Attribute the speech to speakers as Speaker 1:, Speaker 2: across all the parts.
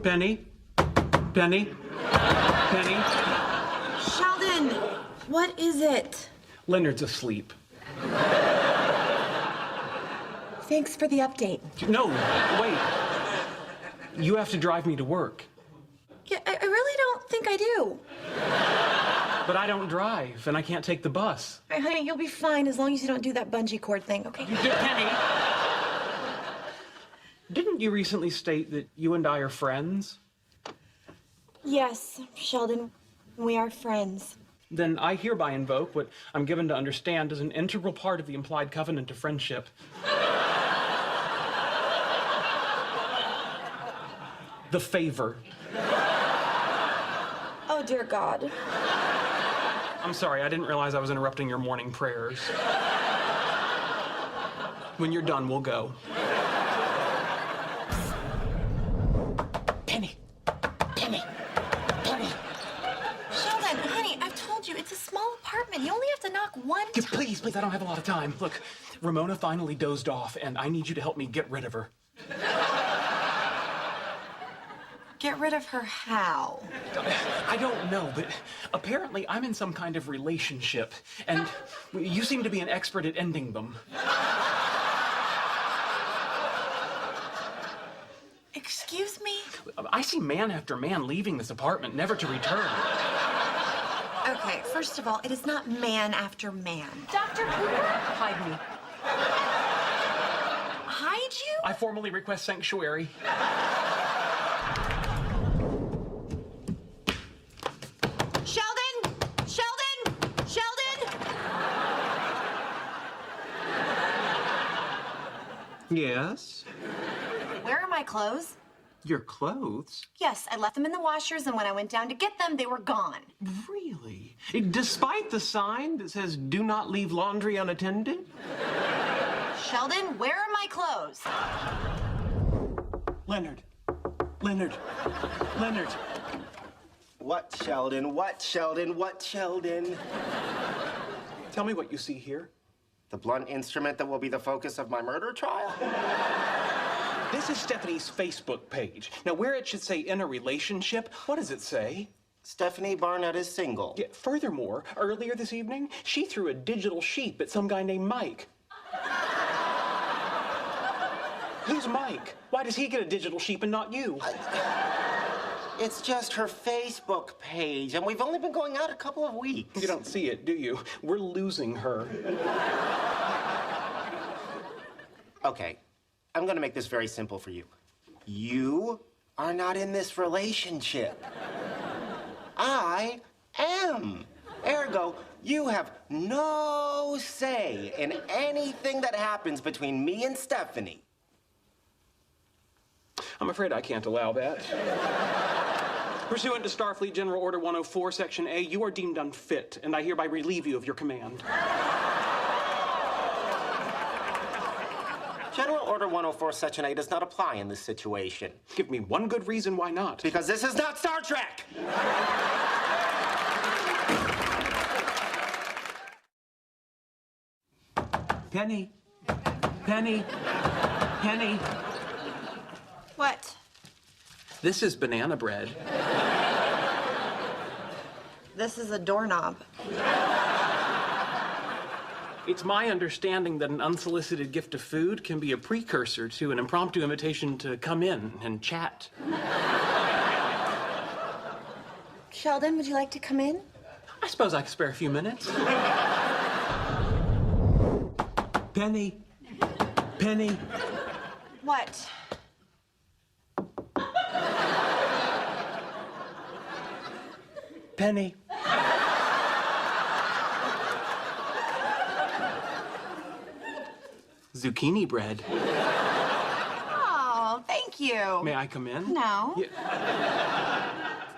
Speaker 1: Penny? Penny? Penny?
Speaker 2: Sheldon, what is it?
Speaker 1: Leonard's asleep.
Speaker 2: Thanks for the update.
Speaker 1: No, wait. You have to drive me to work.
Speaker 2: Yeah, I really don't think I do.
Speaker 1: But I don't drive, and I can't take the bus.
Speaker 2: All right, honey, you'll be fine as long as you don't do that bungee cord thing, okay?
Speaker 1: Penny! Didn't you recently state that you and I are friends?
Speaker 2: Yes, Sheldon, we are friends.
Speaker 1: Then I hereby invoke what I'm given to understand is an integral part of the implied covenant of friendship. The favor.
Speaker 2: Oh, dear God.
Speaker 1: I'm sorry, I didn't realize I was interrupting your morning prayers. When you're done, we'll go. Penny! Penny! Penny!
Speaker 2: Sheldon, honey, I've told you, it's a small apartment. You only have to knock one time.
Speaker 1: Please, I don't have a lot of time. Look, Ramona finally dozed off, and I need you to help me get rid of her.
Speaker 2: Get rid of her how?
Speaker 1: I don't know, but apparently I'm in some kind of relationship, and you seem to be an expert at ending them.
Speaker 2: Excuse me?
Speaker 1: I see man after man leaving this apartment, never to return.
Speaker 2: Okay, first of all, it is not man after man.
Speaker 3: Dr. Cooper?
Speaker 1: Hide me.
Speaker 2: Hide you?
Speaker 1: I formally request sanctuary.
Speaker 2: Sheldon! Sheldon! Sheldon!
Speaker 4: Yes?
Speaker 2: Where are my clothes?
Speaker 4: Your clothes?
Speaker 2: Yes, I left them in the washers, and when I went down to get them, they were gone.
Speaker 4: Really? Despite the sign that says, "Do not leave laundry unattended"?
Speaker 2: Sheldon, where are my clothes?
Speaker 1: Leonard. Leonard. Leonard.
Speaker 5: What, Sheldon? What, Sheldon? What, Sheldon?
Speaker 1: Tell me what you see here.
Speaker 5: The blunt instrument that will be the focus of my murder trial?
Speaker 1: This is Stephanie's Facebook page. Now, where it should say in a relationship, what does it say?
Speaker 5: Stephanie Barnett is single.
Speaker 1: Yeah, furthermore, earlier this evening, she threw a digital sheep at some guy named Mike. Who's Mike? Why does he get a digital sheep and not you?
Speaker 5: It's just her Facebook page, and we've only been going out a couple of weeks.
Speaker 1: You don't see it, do you? We're losing her.
Speaker 5: Okay, I'm gonna make this very simple for you. You are not in this relationship. I am. Ergo, you have no say in anything that happens between me and Stephanie.
Speaker 1: I'm afraid I can't allow that. Pursuant to Starfleet General Order 104, Section A, you are deemed unfit, and I hereby relieve you of your command.
Speaker 5: General Order 104, Section A does not apply in this situation.
Speaker 1: Give me one good reason why not.
Speaker 5: Because this is not Star Trek!
Speaker 4: Penny. Penny. Penny.
Speaker 2: What?
Speaker 1: This is banana bread.
Speaker 2: This is a doorknob.
Speaker 1: It's my understanding that an unsolicited gift of food can be a precursor to an impromptu invitation to come in and chat.
Speaker 2: Sheldon, would you like to come in?
Speaker 1: I suppose I could spare a few minutes.
Speaker 4: Penny. Penny.
Speaker 2: What?
Speaker 1: Penny. Zucchini bread.
Speaker 2: Oh, thank you.
Speaker 1: May I come in?
Speaker 2: No.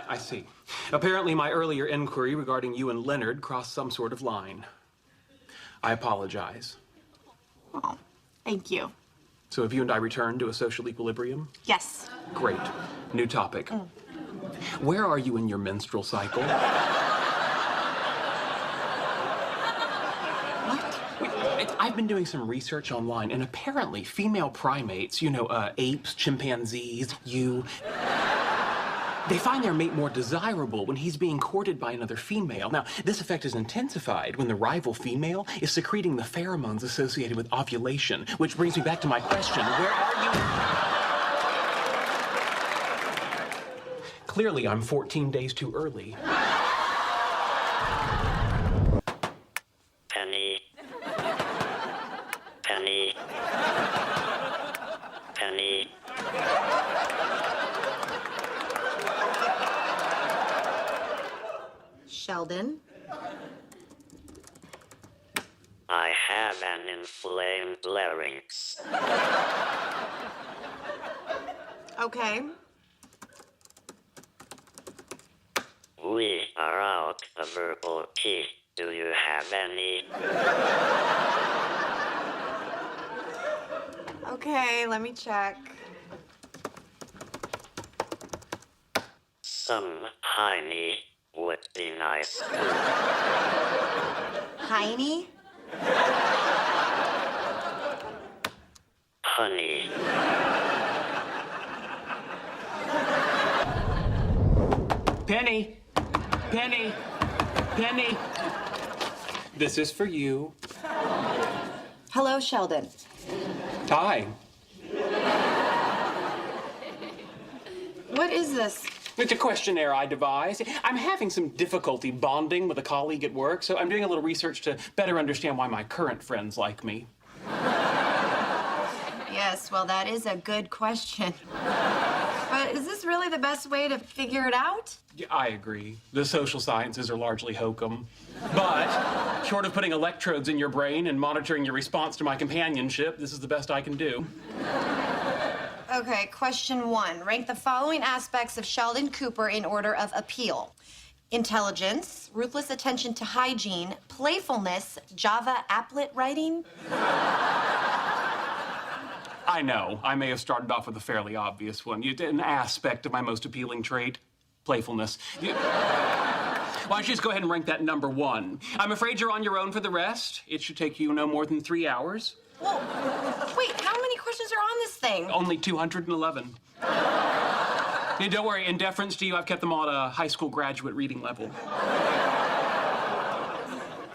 Speaker 1: I see. Apparently, my earlier inquiry regarding you and Leonard crossed some sort of line. I apologize.
Speaker 2: Oh, thank you.
Speaker 1: So have you and I returned to a social equilibrium?
Speaker 2: Yes.
Speaker 1: Great. New topic. Where are you in your menstrual cycle? I've been doing some research online, and apparently female primates, apes, chimpanzees, They find their mate more desirable when he's being courted by another female. Now, this effect is intensified when the rival female is secreting the pheromones associated with ovulation, which brings me back to my question, where are you? Clearly, I'm 14 days too early.
Speaker 3: Penny. Penny. Penny.
Speaker 2: Sheldon?
Speaker 3: I have an inflamed larynx.
Speaker 2: Okay.
Speaker 3: We are out of verbal key. Do you have any?
Speaker 2: Okay, let me check.
Speaker 3: Some hiney would be nice.
Speaker 2: Heiny?
Speaker 3: Honey.
Speaker 1: Penny! Penny! Penny! This is for you.
Speaker 2: Hello, Sheldon.
Speaker 1: Hi.
Speaker 2: What is this?
Speaker 1: It's a questionnaire I devised. I'm having some difficulty bonding with a colleague at work, so I'm doing a little research to better understand why my current friends like me.
Speaker 2: Yes, well, that is a good question. But is this really the best way to figure it out?
Speaker 1: Yeah, I agree. The social sciences are largely hokum. But, short of putting electrodes in your brain and monitoring your response to my companionship, this is the best I can do.
Speaker 2: Okay, question 1. Rank the following aspects of Sheldon Cooper in order of appeal: intelligence, ruthless attention to hygiene, playfulness, Java applet writing.
Speaker 1: I know, I may have started off with a fairly obvious one. An aspect of my most appealing trait, playfulness. Why don't you just go ahead and rank that number 1? I'm afraid you're on your own for the rest. It should take you no more than 3 hours.
Speaker 2: Whoa, wait, how many questions are on this thing?
Speaker 1: Only 211. Hey, don't worry, in deference to you, I've kept them all at a high school graduate reading level.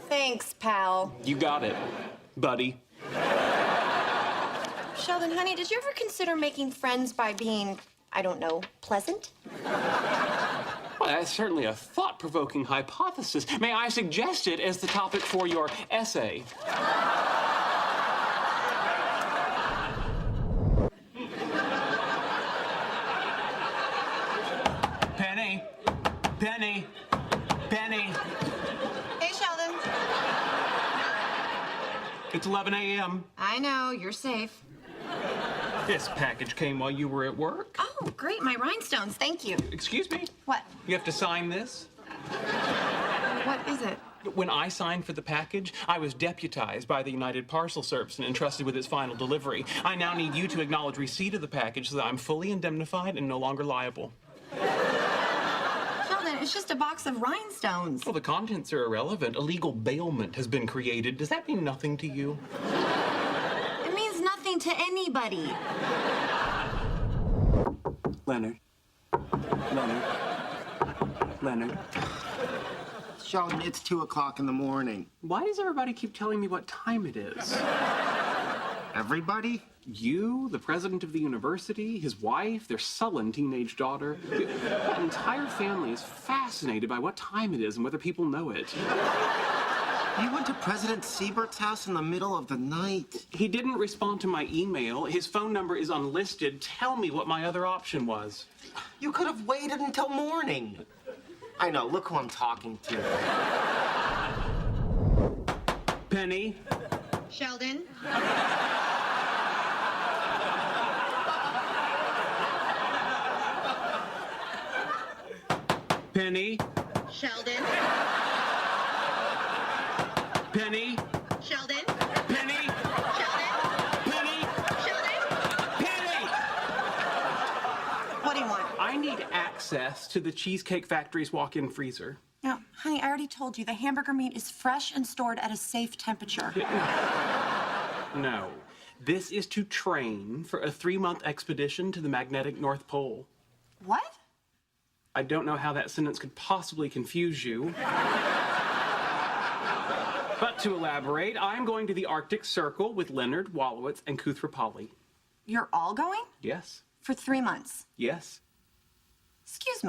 Speaker 2: Thanks, pal.
Speaker 1: You got it, buddy.
Speaker 2: Sheldon, honey, did you ever consider making friends by being, I don't know, pleasant?
Speaker 1: Well, that's certainly a thought-provoking hypothesis. May I suggest it as the topic for your essay? Penny. Penny. Penny.
Speaker 2: Hey, Sheldon.
Speaker 1: It's 11 a.m.
Speaker 2: I know, you're safe.
Speaker 1: This package came while you were at work.
Speaker 2: Oh, great, my rhinestones, thank you.
Speaker 1: Excuse me?
Speaker 2: What?
Speaker 1: You have to sign this?
Speaker 2: What is it?
Speaker 1: When I signed for the package, I was deputized by the United Parcel Service and entrusted with its final delivery. I now need you to acknowledge receipt of the package so that I'm fully indemnified and no longer liable.
Speaker 2: Sheldon, it's just a box of rhinestones.
Speaker 1: Well, the contents are irrelevant. A legal bailment has been created. Does that mean nothing to you?
Speaker 2: It means nothing to anybody.
Speaker 1: Leonard. Leonard. Leonard.
Speaker 5: Sheldon, it's 2 o'clock in the morning.
Speaker 1: Why does everybody keep telling me what time it is?
Speaker 5: Everybody?
Speaker 1: You, the president of the university, his wife, their sullen teenage daughter. That entire family is fascinated by what time it is and whether people know it.
Speaker 5: You went to President Siebert's house in the middle of the night.
Speaker 1: He didn't respond to my email. His phone number is unlisted. Tell me what my other option was.
Speaker 5: You could have waited until morning. I know, look who I'm talking to.
Speaker 1: Penny?
Speaker 2: Sheldon?
Speaker 1: Penny?
Speaker 2: Sheldon?
Speaker 1: Penny?
Speaker 2: Sheldon?
Speaker 1: Penny?
Speaker 2: Sheldon?
Speaker 1: Penny?
Speaker 2: Sheldon?
Speaker 1: Penny!
Speaker 2: What do you want?
Speaker 1: I need access to the Cheesecake Factory's walk-in freezer.
Speaker 2: No, honey, I already told you the hamburger meat is fresh and stored at a safe temperature.
Speaker 1: No. This is to train for a 3-month expedition to the magnetic North Pole.
Speaker 2: What?
Speaker 1: I don't know how that sentence could possibly confuse you. But to elaborate, I'm going to the Arctic Circle with Leonard, Wallowitz, and Koothrappali.
Speaker 2: You're all going?
Speaker 1: Yes.
Speaker 2: For 3 months.
Speaker 1: Yes.
Speaker 2: Excuse me.